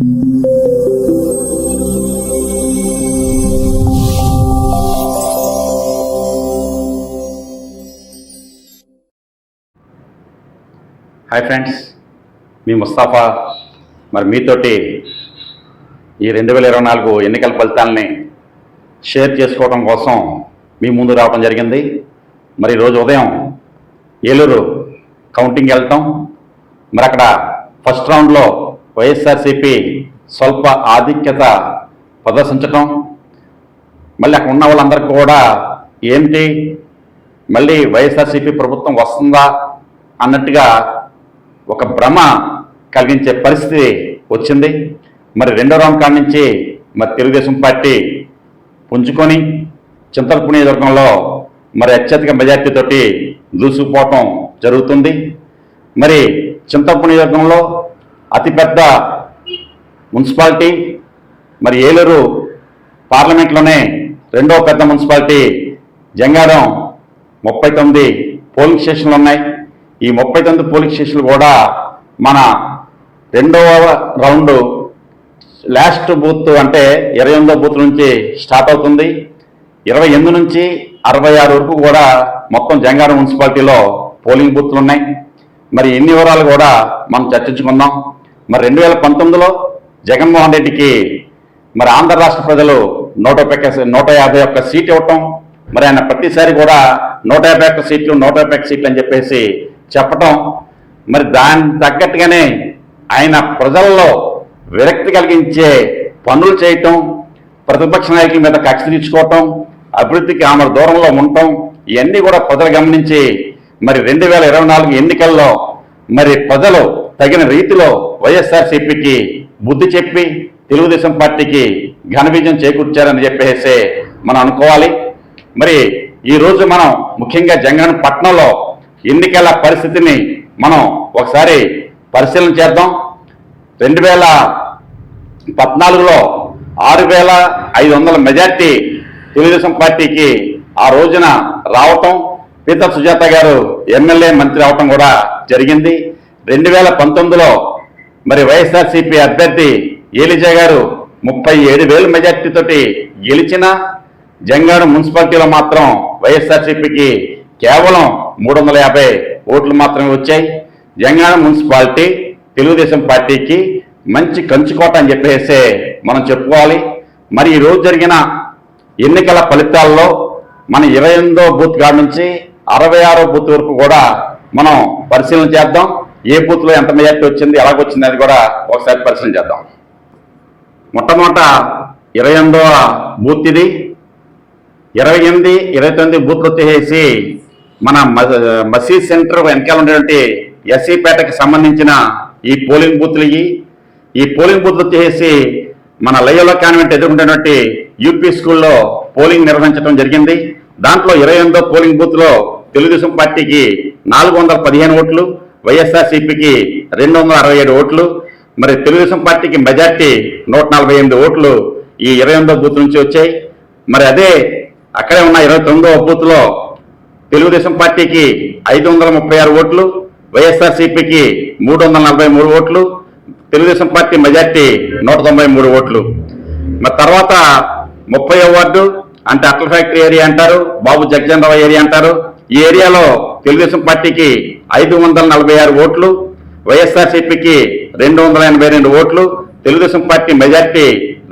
Hi friends, మీ ముస్తాఫా మరి మీతోటి ఈ 2024 ఎన్నికల ఫలితాలని షేర్ చేసుకోవడం కోసం మీ ముందు రావడం జరిగింది. మరి రోజు ఉదయం ఏలూరు కౌంటింగ్ వెళ్తాం. మరి అక్కడ ఫస్ట్ రౌండ్లో వైఎస్ఆర్సీపీ స్వల్ప ఆధిక్యత ప్రదర్శించటం, మళ్ళీ అక్కడ ఉన్న వాళ్ళందరికీ కూడా ఏంటి మళ్ళీ వైఎస్ఆర్సీపీ ప్రభుత్వం వస్తుందా అన్నట్టుగా ఒక భ్రమ కలిగించే పరిస్థితి వచ్చింది. మరి రెండో రౌండ్ కాడి నుంచి మరి తెలుగుదేశం పార్టీ పుంజుకొని చింతలపూడి నియోజకవర్గంలో మరి అత్యధిక మెజార్టీతోటి దూసుకుపోవటం జరుగుతుంది. మరి చింతలపూడి నియోజకవర్గంలో అతిపెద్ద మున్సిపాలిటీ, మరి ఏలూరు పార్లమెంట్లోనే రెండో పెద్ద మున్సిపాలిటీ జంగారం 39 పోలింగ్ స్టేషన్లు ఉన్నాయి. ఈ 39 పోలింగ్ స్టేషన్లు కూడా మన రెండవ రౌండ్ లాస్ట్ బూత్ అంటే 28వ బూత్ నుంచి స్టార్ట్ అవుతుంది. 28 నుంచి 66 వరకు కూడా మొత్తం జంగారం మున్సిపాలిటీలో పోలింగ్ బూత్లు ఉన్నాయి. మరి ఎన్ని వివరాలు కూడా మనం చర్చించుకుందాం. మరి 2019లో జగన్మోహన్ రెడ్డికి మరి ఆంధ్ర రాష్ట్ర ప్రజలు 151 సీట్ ఇవ్వటం, మరి ఆయన ప్రతిసారి కూడా 151 సీట్లు 151 సీట్లు అని చెప్పేసి చెప్పటం, మరి దానికి తగ్గట్టుగానే ఆయన ప్రజల్లో విరక్తి కలిగించే పనులు చేయటం, ప్రతిపక్ష నాయకుల మీద కక్ష తీర్చుకోవటం, అభివృద్ధికి ఆమె దూరంలో ఉండటం, ఇవన్నీ కూడా ప్రజలు గమనించి మరి 2024 ఎన్నికల్లో మరి ప్రజలు తగిన రీతిలో వైఎస్ఆర్సీపీకి బుద్ధి చెప్పి తెలుగుదేశం పార్టీకి ఘన విజయం చేకూర్చారని చెప్పేసి మనం అనుకోవాలి. మరి ఈరోజు మనం ముఖ్యంగా జంగారం పట్టణంలో ఎన్నికల పరిస్థితిని మనం ఒకసారి పరిశీలన చేద్దాం. 2014లో 6500 మెజార్టీ తెలుగుదేశం పార్టీకి ఆ రోజున రావటం, పీతల సుజాత గారు ఎమ్మెల్యే మంత్రి అవటం కూడా జరిగింది. 2019లో మరి వైఎస్ఆర్సీపీ అభ్యర్థి ఏలిజా గారు 37,000 మెజార్టీతోటి గెలిచిన జంగారం మున్సిపాలిటీలో మాత్రం వైఎస్ఆర్సీపీకి కేవలం 350 ఓట్లు మాత్రమే వచ్చాయి. జంగారం మున్సిపాలిటీ తెలుగుదేశం పార్టీకి మంచి కంచుకోట అని చెప్పేసి మనం చెప్పుకోవాలి. మరి ఈరోజు జరిగిన ఎన్నికల ఫలితాల్లో మన 28వ బూత్ కాడ నుంచి 66వ బూత్ వరకు కూడా మనం పరిశీలన చేద్దాం. ఏ బూత్లో ఎంత మెజార్టీ వచ్చింది, ఎలాగొచ్చింది అది కూడా ఒకసారి పరిశీలన చేద్దాం. మొట్టమొదట 28వ బూత్ ఇది. 28, 29 బూత్లు వచ్చేసి మన మసీద్ సెంటర్ వెనకాల ఉండేటువంటి ఎస్సీపేటకి సంబంధించిన ఈ పోలింగ్ బూత్లు. ఈ పోలింగ్ బూత్లు వచ్చేసి మన లయోలా కాన్వెంట్ ఎదుర్కొంటున్నటువంటి యూపీ స్కూల్లో పోలింగ్ నిర్వహించడం జరిగింది. దాంట్లో 28వ పోలింగ్ బూత్లో తెలుగుదేశం పార్టీకి 415 ఓట్లు, వైఎస్ఆర్సీపీకి 267 ఓట్లు. మరి తెలుగుదేశం పార్టీకి మెజార్టీ 148 ఓట్లు ఈ 28వ బూత్ నుంచి వచ్చాయి. మరి అదే అక్కడే ఉన్న 29వ బూత్లో తెలుగుదేశం పార్టీకి 536 ఓట్లు, వైఎస్ఆర్సీపీకి 343 ఓట్లు, తెలుగుదేశం పార్టీ మెజార్టీ 193 ఓట్లు. మరి తర్వాత 30వ వార్డు అంటే అట్ల ఫ్యాక్టరీ ఏరియా అంటారు, బాబు జగజన్ రావు ఏరియా అంటారు. ఈ ఏరియాలో తెలుగుదేశం పార్టీకి 546 ఓట్లు, వైఎస్ఆర్సీపీకి 282 ఓట్లు, తెలుగుదేశం పార్టీ మెజార్టీ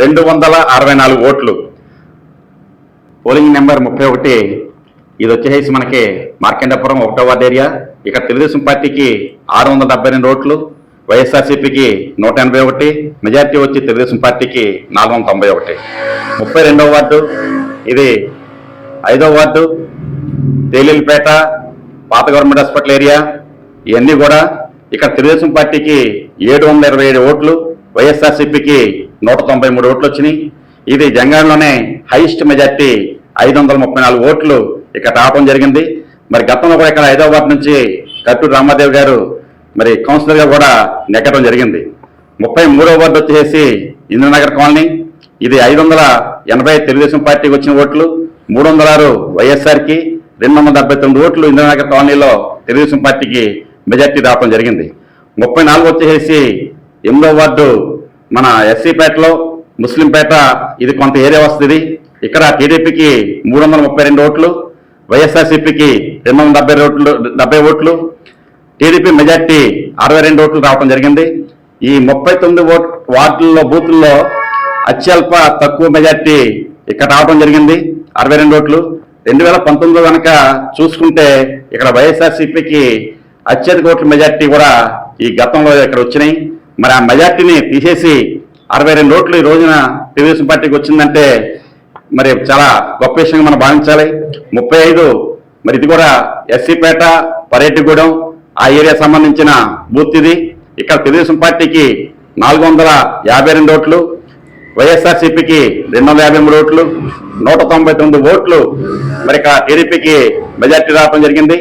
264 ఓట్లు. పోలింగ్ నెంబర్ 31 ఇది వచ్చేసి మనకి మార్కండపురం 1వ వార్డు ఏరియా. ఇక్కడ తెలుగుదేశం పార్టీకి 672 ఓట్లు, వైఎస్ఆర్సీపీకి 181, మెజార్టీ వచ్చి తెలుగుదేశం పార్టీకి 491. 32వ వార్డు ఇది 5వ వార్డు తేలిలపేట పాత గవర్నమెంట్ హాస్పిటల్ ఏరియా. ఇవన్నీ కూడా ఇక్కడ తెలుగుదేశం పార్టీకి 727 ఓట్లు, వైఎస్ఆర్సీపీకి 193 ఓట్లు వచ్చినాయి. ఇది జంగారంలోనే హైయెస్ట్ మెజార్టీ 534 ఓట్లు ఇక్కడ రావడం జరిగింది. మరి గతంలో కూడా ఇక్కడ 5వ వార్డు నుంచి కట్టూరు రామాదేవ్ గారు మరి కౌన్సిలర్గా కూడా నెగ్గడం జరిగింది. 33వ వార్డు వచ్చేసి ఇంద్రనగర్ కాలనీ. ఇది 580 తెలుగుదేశం పార్టీకి వచ్చిన ఓట్లు, 306 వైఎస్ఆర్కి, 279 ఓట్లు ఇంద్రనగర్ కాలనీలో తెలుగుదేశం పార్టీకి మెజార్టీ రావడం జరిగింది. 34 వచ్చేసి 8వ వార్డు మన ఎస్సీపేటలో ముస్లింపేట ఇది కొంత ఏరియా వస్తుంది. ఇక్కడ టీడీపీకి 332 ఓట్లు, వైఎస్ఆర్సీపీకి 270 ఓట్లు, టీడీపీ మెజార్టీ 62 ఓట్లు రావడం జరిగింది. ఈ 39 వార్డుల్లో బూతుల్లో అత్యల్ప తక్కువ మెజార్టీ ఇక్కడ రావడం జరిగింది, 62 ఓట్లు. 2019 కనుక చూసుకుంటే ఇక్కడ వైఎస్ఆర్సీపీకి అత్యధిక ఓట్ల మెజార్టీ కూడా ఈ గతంలో ఇక్కడ వచ్చినాయి. మరి ఆ మెజార్టీని తీసేసి 62 ఓట్లు ఈ రోజున తెలుగుదేశం పార్టీకి వచ్చిందంటే మరి చాలా గొప్ప విషయంగా మనం భావించాలి. 35 మరి ఇది కూడా ఎస్సీపేట, పరేటిగూడెం ఆ ఏరియా సంబంధించిన బూత్ ఇది. ఇక్కడ తెలుగుదేశం పార్టీకి 452 ఓట్లు, వైఎస్ఆర్సీపీకి 253 ఓట్లు, 199 ఓట్లు మరి ఇక్కడ టీడీపీకి మెజార్టీ రావడం జరిగింది.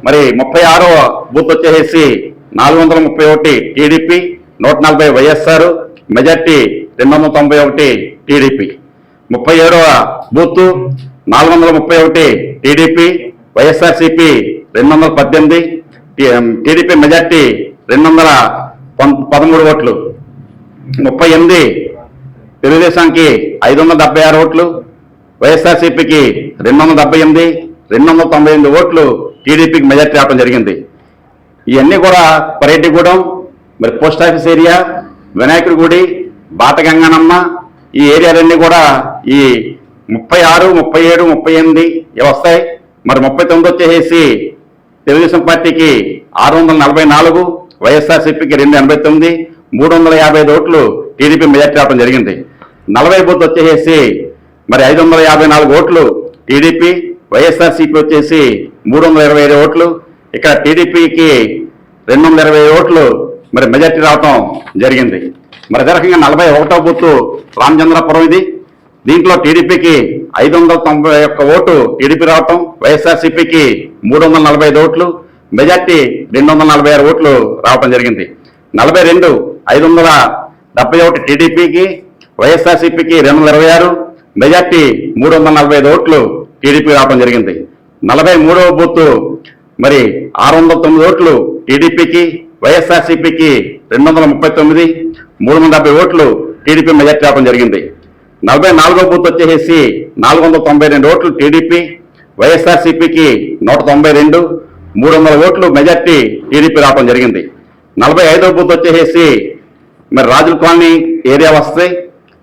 మరి 36వ బూత్ వచ్చేసి 431 టీడీపీ, 140 వైఎస్ఆర్, మెజార్టీ 291 టీడీపీ. 37వ booth 431 TDP, YSRCP 218, TDP majority 213 ఓట్లు. 38 తెలుగుదేశానికి 576 ఓట్లు, వైఎస్ఆర్సీపీకి 278, 298 ఓట్లు టీడీపీకి మెజార్టీ రావడం జరిగింది. ఇవన్నీ కూడా పరేటిగూడెం, మరి పోస్ట్ ఆఫీస్ ఏరియా, వినాయకుడి గుడి, బాటగంగనమ్మ ఈ ఏరియాలన్నీ కూడా ఈ 36, 37, 38 ఇవి వస్తాయి. మరి 39 వచ్చేసి తెలుగుదేశం పార్టీకి 644, వైఎస్ఆర్సీపీకి 289, 355 ఓట్లు టీడీపీ మెజార్టీ రావడం జరిగింది. 40 బూత్ వచ్చేసి మరి 554 ఓట్లు టీడీపీ, వైఎస్ఆర్సీపీ వచ్చేసి 327 ఓట్లు. ఇక్కడ టీడీపీకి 220 ఓట్లు మరి మెజార్టీ రావటం జరిగింది. మరి అదే రకంగా 41వ బూత్ రామచంద్రపురం ఇది. దీంట్లో టీడీపీకి 591 ఓటు టీడీపీ రావటం, వైఎస్ఆర్సీపీకి 345 ఓట్లు, మెజార్టీ 246 ఓట్లు రావటం జరిగింది. 42 571 టీడీపీకి, వైఎస్ఆర్సీపీకి 226, మెజార్టీ 345 ఓట్లు టీడీపీ రావడం జరిగింది. 43వ బూత్ మరి 609 ఓట్లు టీడీపీకి, వైఎస్ఆర్సీపీకి 239, 370 ఓట్లు టీడీపీ మెజార్టీ రావడం జరిగింది. 44వ బూత్ వచ్చేసి 492 ఓట్లు టీడీపీ, వైఎస్ఆర్సీపీకి 192, 300 ఓట్లు మెజార్టీ టీడీపీ రావడం జరిగింది. 45వ బూత్ వచ్చేసి మరి రాజుల కాలనీ ఏరియా వస్తాయి.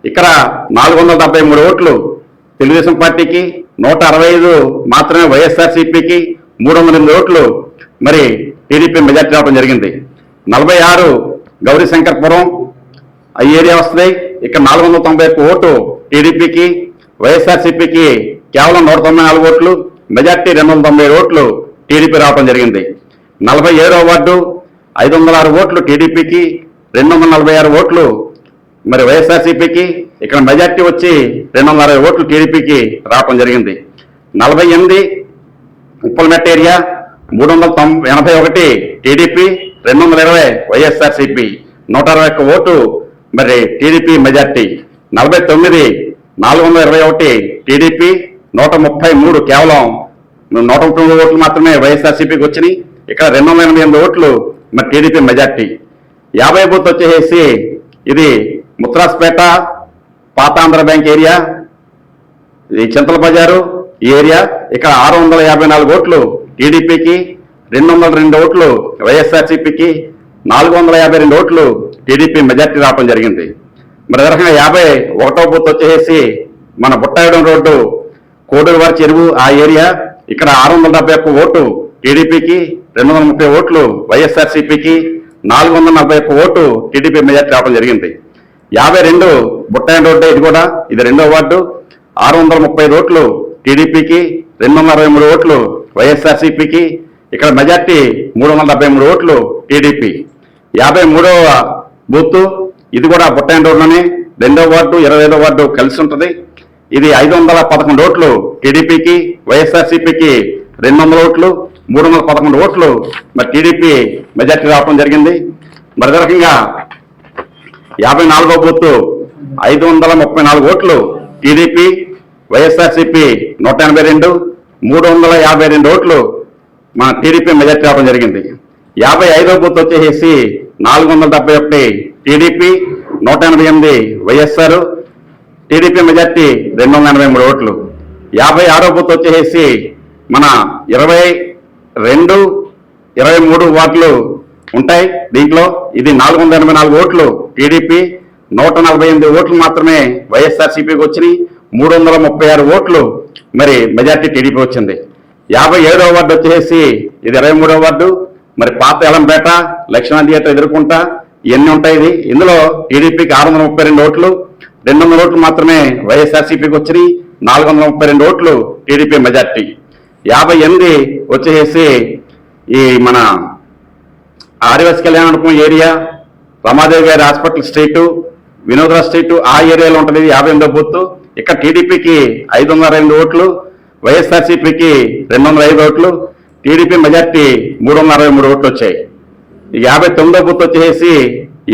ఇక్కడ 473 ఓట్లు తెలుగుదేశం పార్టీకి, 165 మాత్రమే వైఎస్ఆర్సీపీకి, 308 ఓట్లు మరి టీడీపీ మెజార్టీ రావడం జరిగింది. 46 గౌరీశంకర్పురం ఈ ఏరియా వస్తుంది. ఇక్కడ 491 ఓటు టీడీపీకి, వైఎస్ఆర్సీపీకి కేవలం 194 ఓట్లు, మెజార్టీ 290 ఓట్లు టీడీపీ రావడం జరిగింది. 47వ వార్డు 506 ఓట్లు టీడీపీకి, 246 ఓట్లు మరి వైఎస్ఆర్సీపీకి, ఇక్కడ మెజార్టీ వచ్చి 260 ఓట్లు టీడీపీకి రావడం జరిగింది. 48 ఉప్పలమెట్ట ఏరియా 381 టీడీపీ, 220 వైఎస్ఆర్సీపీ, 161 ఓటు మరి టీడీపీ మెజార్టీ. 49 421 టీడీపీ, 133 కేవలం 139 ఓట్లు మాత్రమే వైఎస్ఆర్సీపీకి వచ్చినాయి. ఇక్కడ 288 ఓట్లు మరి టీడీపీ మెజార్టీ. 50 బూత్ వచ్చేసి ఇది ముత్రాస్పేట, పాతాంధ్ర బ్యాంక్ ఏరియా, ఇది చింతల బజారు ఈ ఏరియా. ఇక్కడ 654 ఓట్లు టీడీపీకి, 202 ఓట్లు వైఎస్ఆర్సీపీకి, 452 ఓట్లు టీడీపీ మెజార్టీ రావడం జరిగింది. మరి అదే రకంగా 51వ బూత్ వచ్చేసి మన బుట్టాయడం రోడ్డు, కోడూరువారి చెరువు ఆ ఏరియా. ఇక్కడ 671 ఓటు టీడీపీకి, 230 ఓట్లు వైఎస్ఆర్సీపీకి, 441 ఓటు టీడీపీ మెజార్టీ రావడం జరిగింది. 52 బుట్టాయడం రోడ్డు ఇది కూడా, ఇది 2వ వార్డు, 635 ఓట్లు టీడీపీకి, 263 ఓట్లు వైఎస్ఆర్సీపీకి, ఇక్కడ మెజార్టీ 373 ఓట్లు టీడీపీ. 53వ బూత్ ఇది కూడా బుట్టాయడం రోడ్లోనే, 2వ వార్డు 25వ వార్డు కలిసి ఉంటుంది. ఇది 511 ఓట్లు టీడీపీకి, వైఎస్ఆర్సీపీకి 200 ఓట్లు, 311 ఓట్లు మరి టీడీపీ మెజార్టీ రావడం జరిగింది. మరి అదే రకంగా 54వ బూత్ 534 ఓట్లు టీడీపీ, వైఎస్ఆర్సీపీ 182, 352 ఓట్లు మన టీడీపీ మెజార్టీ రావడం జరిగింది. 55వ బూత్ వచ్చేసి 471 టీడీపీ, 188 వైఎస్ఆర్, టీడీపీ మెజార్టీ 283 ఓట్లు. 56వ బూత్ వచ్చేసి మన 22, 23 వార్డులు ఉంటాయి. దీంట్లో ఇది 484 ఓట్లు టీడీపీ, 148 ఓట్లు మాత్రమే వైఎస్ఆర్సీపీకి వచ్చినాయి. 336 ఓట్లు మరి మెజార్టీ టీడీపీ వచ్చింది. 57వ వార్డు వచ్చేసి ఇది 23వ వార్డు, మరి పాత ఎలంపేట, లక్ష్మణ థియేటర్ ఎదుర్కొంటా ఇవన్నీ ఉంటాయి. ఇందులో టీడీపీకి 632 ఓట్లు, 200 ఓట్లు మాత్రమే వైఎస్ఆర్సీపీకి వచ్చినాయి. 432 ఓట్లు టీడీపీ మెజార్టీ. 58 వచ్చేసి ఈ మన ఆదివాసీ కళ్యాణ ఏరియా, రమాదేవి గారి హాస్పిటల్ స్ట్రీటు, వినోదరాజ్ స్ట్రీటు ఆ ఏరియాలో ఉంటుంది 58వ బూత్. ఇక్కడ టీడీపీకి 502 ఓట్లు, వైఎస్ఆర్సీపీకి 205 ఓట్లు, టీడీపీ మెజార్టీ 363 ఓట్లు వచ్చాయి. 59వ బూత్ వచ్చేసి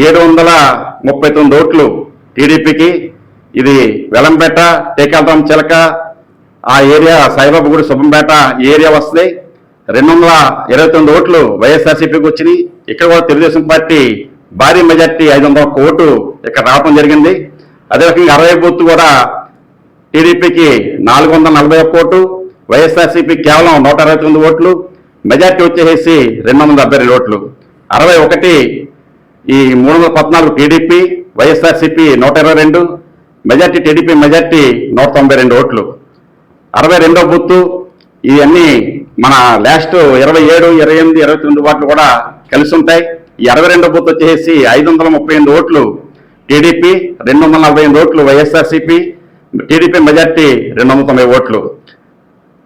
739 ఓట్లు టీడీపీకి. ఇది వెలంపేట, టేకాలరాం చిలక ఆ ఏరియా, సాయిబాబా గుడి, సుబ్బంపేట ఈ ఏరియా వస్తుంది. 229 ఓట్లు వైఎస్ఆర్సీపీకి వచ్చినాయి. ఇక్కడ కూడా తెలుగుదేశం పార్టీ భారీ మెజార్టీ 501 ఓటు ఇక్కడ రావడం జరిగింది. అదే రకంగా 60 బూత్ కూడా టీడీపీకి 441 ఓటు, వైఎస్ఆర్సీపీ కేవలం 169 ఓట్లు, మెజార్టీ వచ్చేసి 272 ఓట్లు. 61 ఈ 314 TDP, YSRCP 122, majority TDP majority 192 ఓట్లు. 62వ బూత్ ఇవన్నీ మన లాస్ట్ 27, 28, 29 వార్డులు కూడా కలిసి ఉంటాయి. ఈ 62వ బూత్ వచ్చేసి 538 ఓట్లు టీడీపీ, 248 ఓట్లు వైఎస్ఆర్సీపీ, టీడీపీ మెజార్టీ 290 ఓట్లు.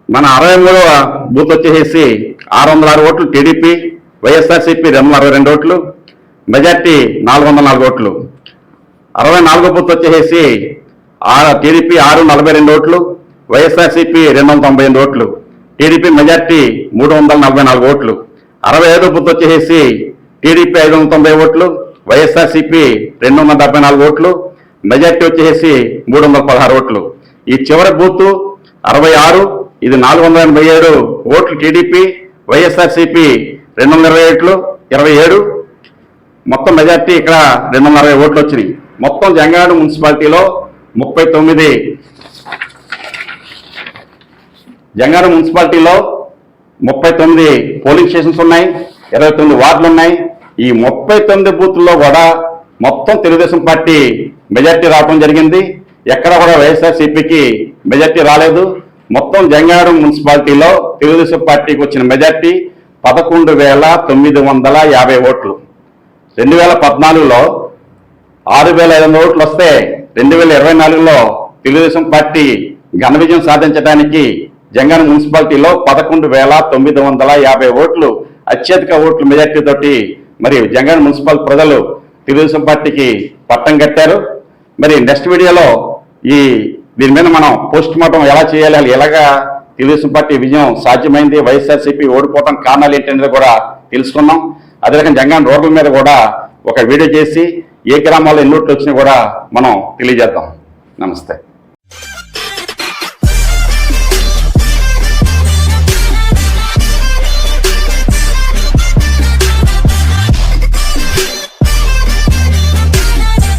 మన 63వ బూత్ వచ్చేసి 606 ఓట్లు టీడీపీ, వైఎస్ఆర్సీపీ 262 ఓట్లు, మెజార్టీ 404 ఓట్లు. 64వ బూత్ వచ్చేసి టీడీపీ 642 ఓట్లు, వైఎస్ఆర్సీపీ 298 ఓట్లు, టీడీపీ మెజార్టీ 344 ఓట్లు. 65వ బూత్ వచ్చేసి టీడీపీ 590 ఓట్లు, వైఎస్ఆర్సీపీ 274 ఓట్లు, మెజార్టీ వచ్చేసి 316 ఓట్లు. ఈ చివరి బూత్ 66 ఇది 487 ఓట్లు టీడీపీ, వైఎస్ఆర్సీపీ 227, మొత్తం మెజార్టీ ఇక్కడ 260 ఓట్లు వచ్చినాయి. మొత్తం జంగారెడ్డి మున్సిపాలిటీలో 39 జంగారెడ్డి మున్సిపాలిటీలో 39 పోలింగ్ స్టేషన్స్ ఉన్నాయి, 29 వార్డులు ఉన్నాయి. ఈ 39 బూత్ల్లో కూడా మొత్తం తెలుగుదేశం పార్టీ మెజార్టీ రావడం జరిగింది. ఎక్కడ కూడా వైఎస్ఆర్సీపీకి మెజార్టీ రాలేదు. మొత్తం జంగారెడ్డి మున్సిపాలిటీలో తెలుగుదేశం పార్టీకి వచ్చిన మెజార్టీ 11,950 ఓట్లు. 2014లో 6,500 ఓట్లు వస్తే 2024లో తెలుగుదేశం పార్టీ ఘన విజయం సాధించడానికి జంగారెడ్డి మున్సిపాలిటీలో 11,950 ఓట్లు అత్యధిక ఓట్లు మెజార్టీ తోటి మరి జంగారెడ్డి మున్సిపల్ ప్రజలు తెలుగుదేశం పార్టీకి పట్టం కట్టారు. మరి నెక్స్ట్ వీడియోలో దీని మీద మనం పోస్ట్ మార్టం ఎలా చేయాలి, ఎలాగా తెలుగుదేశం పార్టీ విజయం సాధ్యమైంది, వైఎస్ఆర్సీపీ ఓడిపోవడం కారణాలు ఏంటనేది కూడా తెలుసుకున్నాం. అదే రకంగా జంగారెడ్డి రోడ్ల మీద కూడా ఒక వీడియో చేసి ఏ గ్రామాల్లో ఎన్ని ఓట్లు వచ్చినా కూడా మనం తెలియజేద్దాం. నమస్తే.